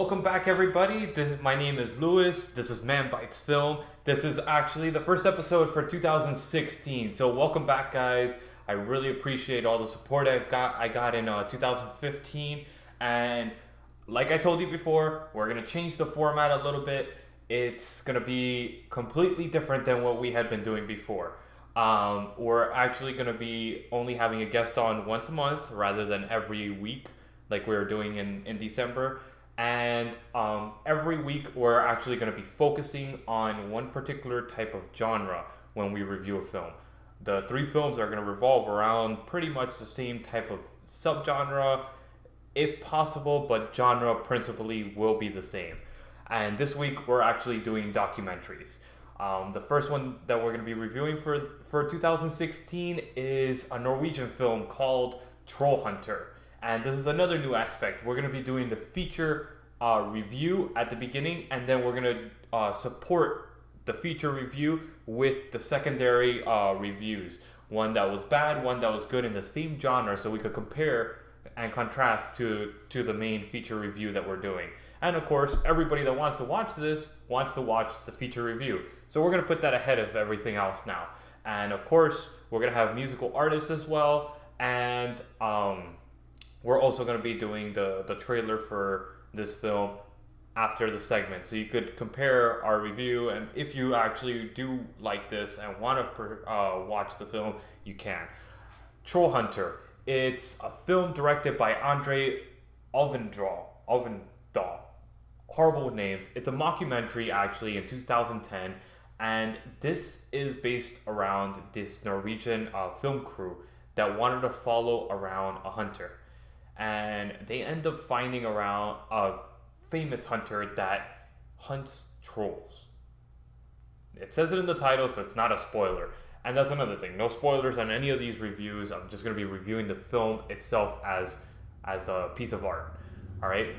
welcome back, everybody. My name is Lewis. This is Man Bites Film. This is actually the first episode for 2016. So welcome back, guys. I really appreciate all the support I got in 2015, and like I told you before, we're gonna change the format a little bit. It's gonna be completely different than what we had been doing before. We're actually gonna be only having a guest on once a month rather than every week like we were doing in December. And every week we're actually going to be focusing on one particular type of genre when we review a film. The three films are going to revolve around pretty much the same type of subgenre, if possible, but genre principally will be the same. And this week we're actually doing documentaries. The first one that we're going to be reviewing for 2016 is a Norwegian film called Troll Hunter. And this is another new aspect. We're going to be doing the feature review at the beginning, and then we're going to support the feature review with the secondary reviews. One that was bad, one that was good in the same genre, so we could compare and contrast to the main feature review that we're doing. And of course, everybody that wants to watch this wants to watch the feature review. So we're going to put that ahead of everything else now. And of course, we're going to have musical artists as well. And we're also going to be doing the trailer for this film after the segment, so you could compare our review, and if you actually do like this and want to watch the film, you can. Troll Hunter. It's a film directed by Andre Alvendahl. Horrible with names. It's a mockumentary actually in 2010, and this is based around this Norwegian film crew that wanted to follow around a hunter. And they end up finding around a famous hunter that hunts trolls. It says it in the title, so it's not a spoiler. And that's another thing. No spoilers on any of these reviews. I'm just going to be reviewing the film itself as a piece of art. All right.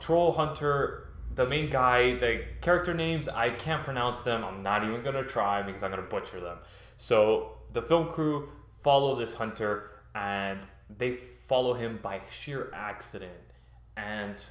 Troll Hunter, the main guy, the character names, I can't pronounce them. I'm not even going to try because I'm going to butcher them. So the film crew follow this hunter, and they follow him by sheer accident and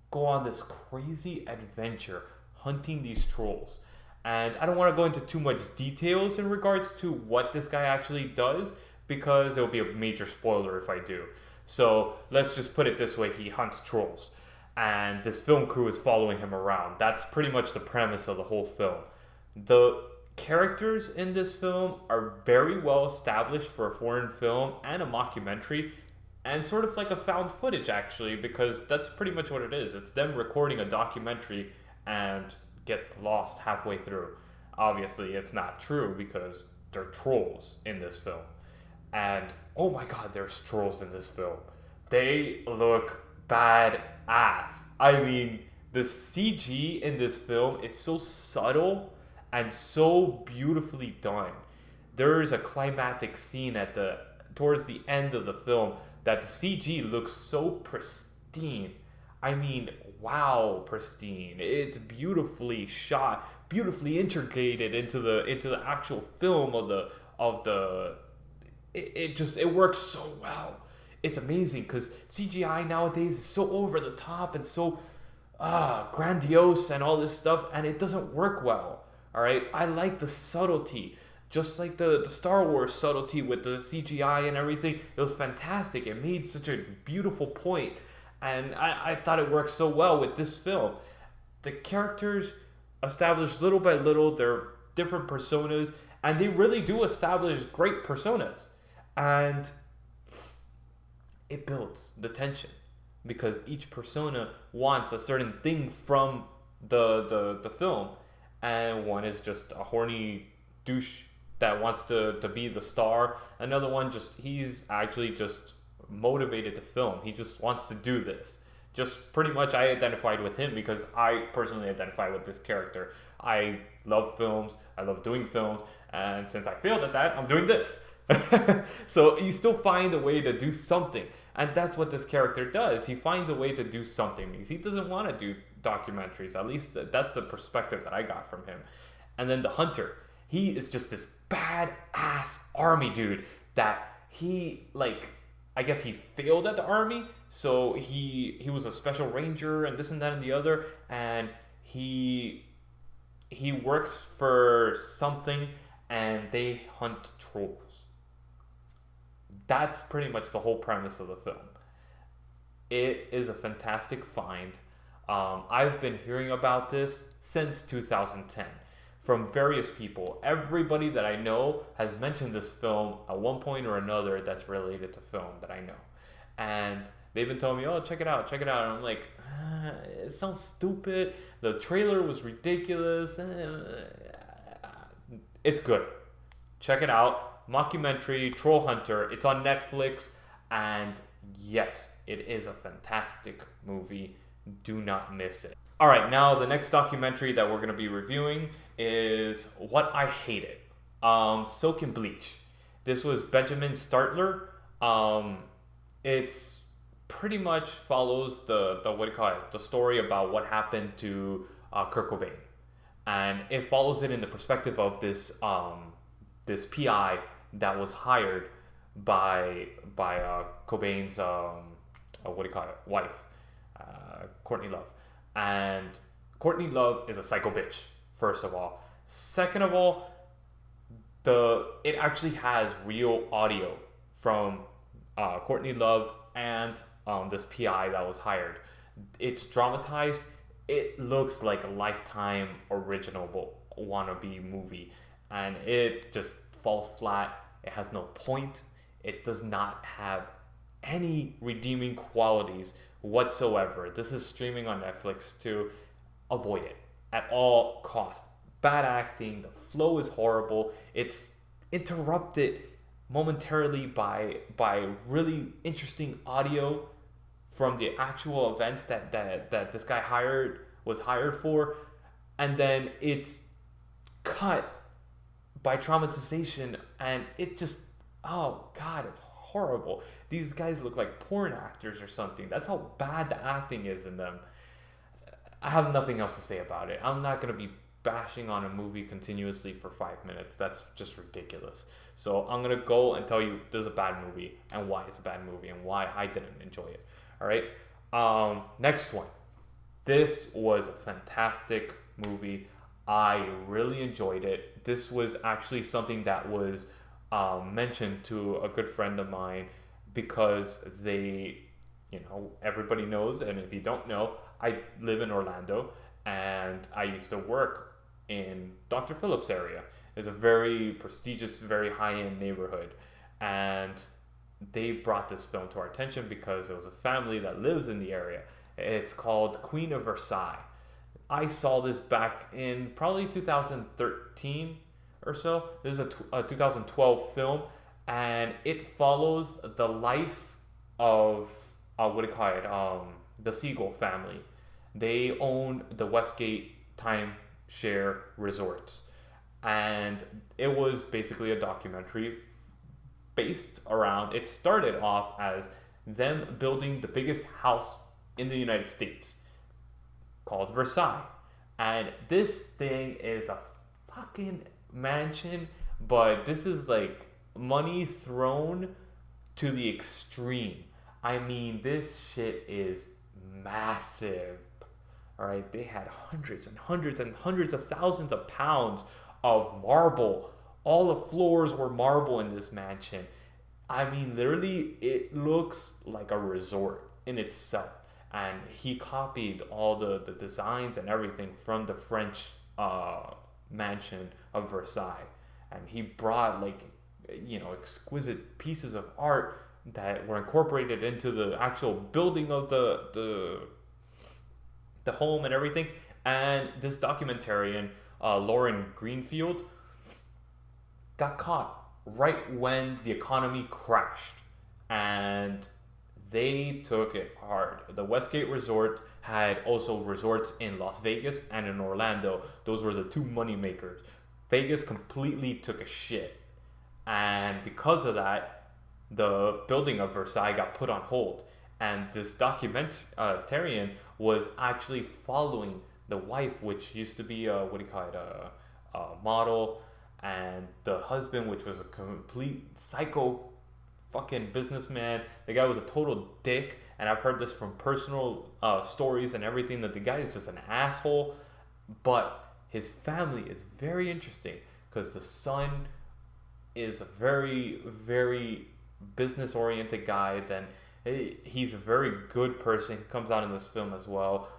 go on this crazy adventure hunting these trolls. And I don't want to go into too much details in regards to what this guy actually does, because it will be a major spoiler if I do. So let's just put it this way: he hunts trolls, and this film crew is following him around. That's pretty much the premise of the whole film. The characters in this film are very well established for a foreign film and a mockumentary, and sort of like a found footage actually, because that's pretty much what it is. It's them recording a documentary and get lost halfway through. Obviously, it's not true because they're trolls in this film. And oh my god, there's trolls in this film. They look badass. I mean, the CG in this film is so subtle and so beautifully done. There is a climactic scene towards the end of the film that the CG looks so pristine. I mean, wow, pristine. It's beautifully shot, beautifully integrated into the actual film it works so well. It's amazing because CGI nowadays is so over the top and so grandiose and all this stuff, and it doesn't work well. All right, I like the subtlety. Just like the Star Wars subtlety with the CGI and everything, it was fantastic. It made such a beautiful point, and I thought it worked so well with this film. The characters established little by little their different personas, and they really do establish great personas. And it builds the tension because each persona wants a certain thing from the film, and one is just a horny douche that wants to be the star. Another one, he's actually just motivated to film. He just wants to do this. Just pretty much I identified with him because I personally identify with this character. I love films. I love doing films. And since I failed at that, I'm doing this. So you still find a way to do something. And that's what this character does. He finds a way to do something because he doesn't want to do documentaries. At least that's the perspective that I got from him. And then the hunter. He is just this badass army dude that he, like, I guess he failed at the army, so he was a special ranger and this and that and the other, and he works for something, and they hunt trolls. That's pretty much the whole premise of the film. It is a fantastic find. I've been hearing about this since 2010 from various people. Everybody that I know has mentioned this film at one point or another that's related to film that I know. And they've been telling me, oh, check it out, check it out. And I'm like, it sounds stupid. The trailer was ridiculous. It's good. Check it out. Mockumentary, Troll Hunter. It's on Netflix. And yes, it is a fantastic movie. Do not miss it. All right, now the next documentary that we're going to be reviewing is What I Hated. Silk and Bleach. This was Benjamin Startler. It's pretty much follows the what do you call it? The story about what happened to Kurt Cobain, and it follows it in the perspective of this PI that was hired by Cobain's what do you call it? Wife, Courtney Love, and Courtney Love is a psycho bitch. First of all, second of all, it actually has real audio from Courtney Love and this PI that was hired. It's dramatized. It looks like a Lifetime original wannabe movie, and it just falls flat. It has no point. It does not have any redeeming qualities whatsoever. This is streaming on Netflix too. Avoid it at all costs. Bad acting. The flow is horrible. It's interrupted momentarily by really interesting audio from the actual events that this guy was hired for, and then it's cut by traumatization, and it just, oh god, it's horrible. These guys look like porn actors or something. That's how bad the acting is in them. I have nothing else to say about it. I'm not going to be bashing on a movie continuously for 5 minutes. That's just ridiculous. So I'm going to go and tell you this is a bad movie and why it's a bad movie and why I didn't enjoy it. All right. Next one. This was a fantastic movie. I really enjoyed it. This was actually something that was mentioned to a good friend of mine because everybody knows, and if you don't know, I live in Orlando and I used to work in Dr. Phillips area. It's a very prestigious, very high-end neighborhood, and they brought this film to our attention because it was a family that lives in the area. It's called Queen of Versailles. I saw this back in probably 2013 or so. This is a 2012 film, and it follows the life of the Siegel family. They own the Westgate timeshare resorts, and it was basically a documentary based around. It started off as them building the biggest house in the United States called Versailles, and this thing is a fucking mansion, but this is like money thrown to the extreme. I mean, this shit is massive. All right, they had hundreds and hundreds and hundreds of thousands of pounds of marble. All the floors were marble in this mansion. I mean, literally, it looks like a resort in itself. And he copied all the designs and everything from the French mansion of Versailles. And he brought exquisite pieces of art that were incorporated into the actual building of the home and everything. And this documentarian, Lauren Greenfield, got caught right when the economy crashed, and they took it hard. The Westgate Resort had also resorts in Las Vegas and in Orlando. Those were the two money makers. Vegas completely took a shit, and because of that, the building of Versailles got put on hold. And this documentarian was actually following the wife, which used to be a model, and the husband, which was a complete psycho fucking businessman. The guy was a total dick, and I've heard this from personal stories and everything that the guy is just an asshole. But his family is very interesting because the son is a very, very business oriented guy. Then he's a very good person. He comes out in this film as well.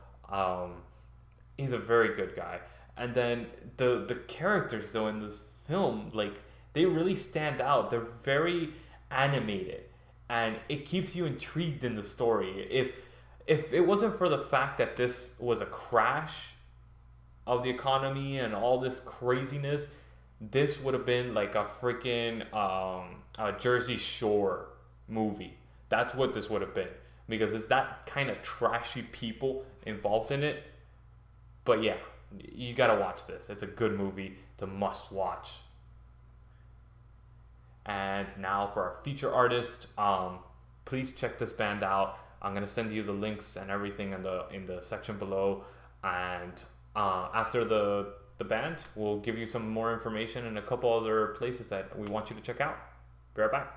He's a very good guy. And then the characters though in this film, like, they really stand out. They're very animated, and it keeps you intrigued in the story. If it wasn't for the fact that this was a crash of the economy and all this craziness, this would have been like a freaking a Jersey Shore movie. That's what this would have been, because it's that kind of trashy people involved in it. But yeah, you gotta watch this. It's a good movie. It's a must watch. And now for our feature artist, please check this band out. I'm gonna send you the links and everything in the section below. And after the band, we'll give you some more information and a couple other places that we want you to check out. Be right back.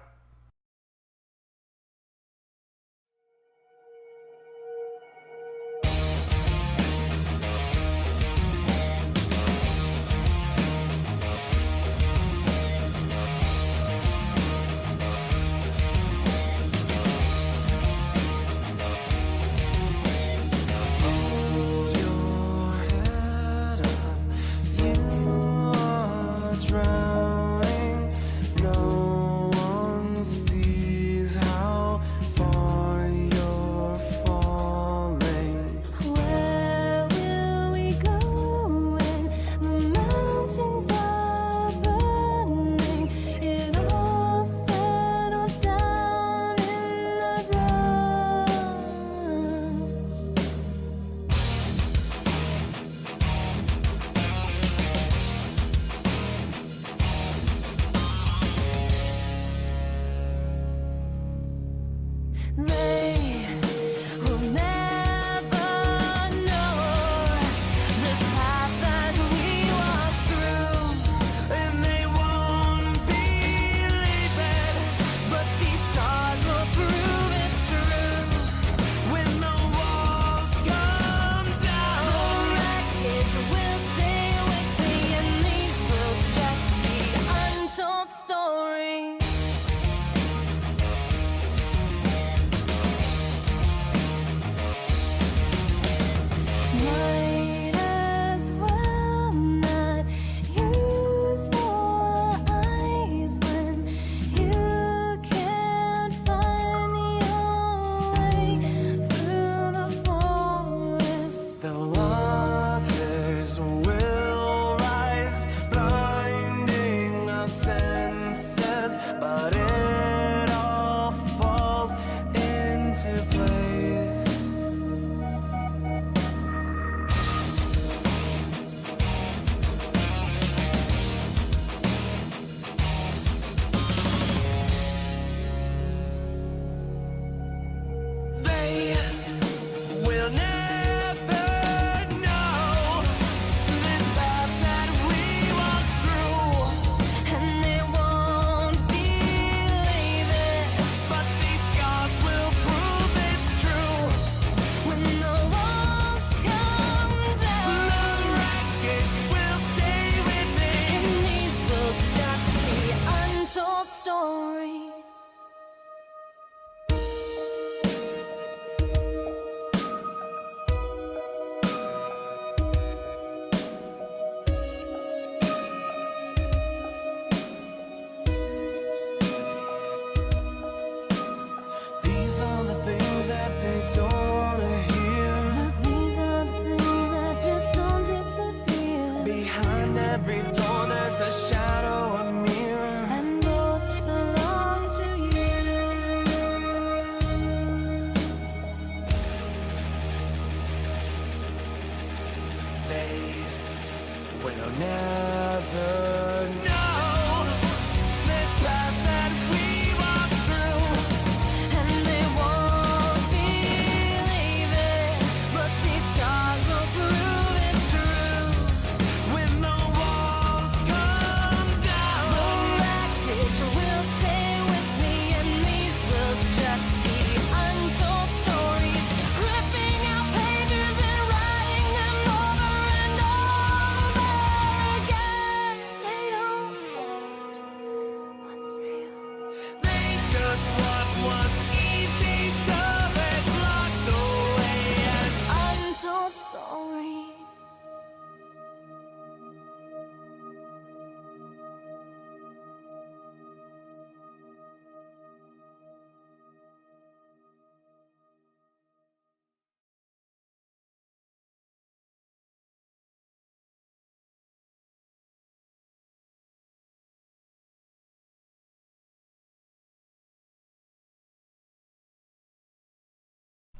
Will stay with me and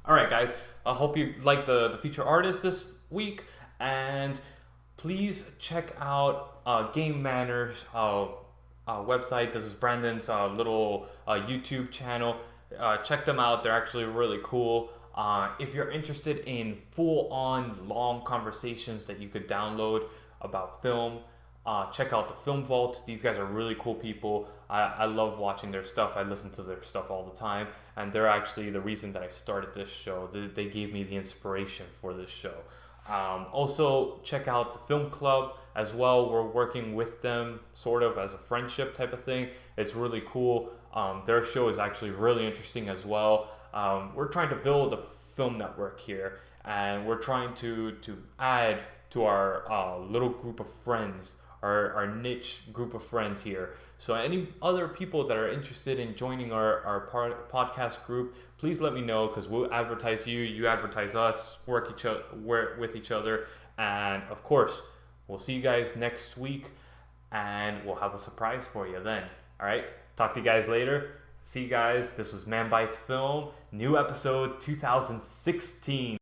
All right, guys. I hope you like the feature artist this week, and please check out Game Manners website. This is Brandon's little YouTube channel. Check them out. They're actually really cool. If you're interested in full-on long conversations that you could download about film, check out the Film Vault. These guys are really cool people. I love watching their stuff. I listen to their stuff all the time, and they're actually the reason that I started this show. They gave me the inspiration for this show. Also, check out the Film Club as well. We're working with them sort of as a friendship type of thing. It's really cool. Their show is actually really interesting as well. We're trying to build a film network here, and we're trying to add to our little group of friends, our niche group of friends here. So any other people that are interested in joining our podcast group, please let me know, because we'll advertise you, you advertise us, work with each other, and of course, we'll see you guys next week, and we'll have a surprise for you then. All right, talk to you guys later. See you guys. This was Man Bites Film, new episode 2016.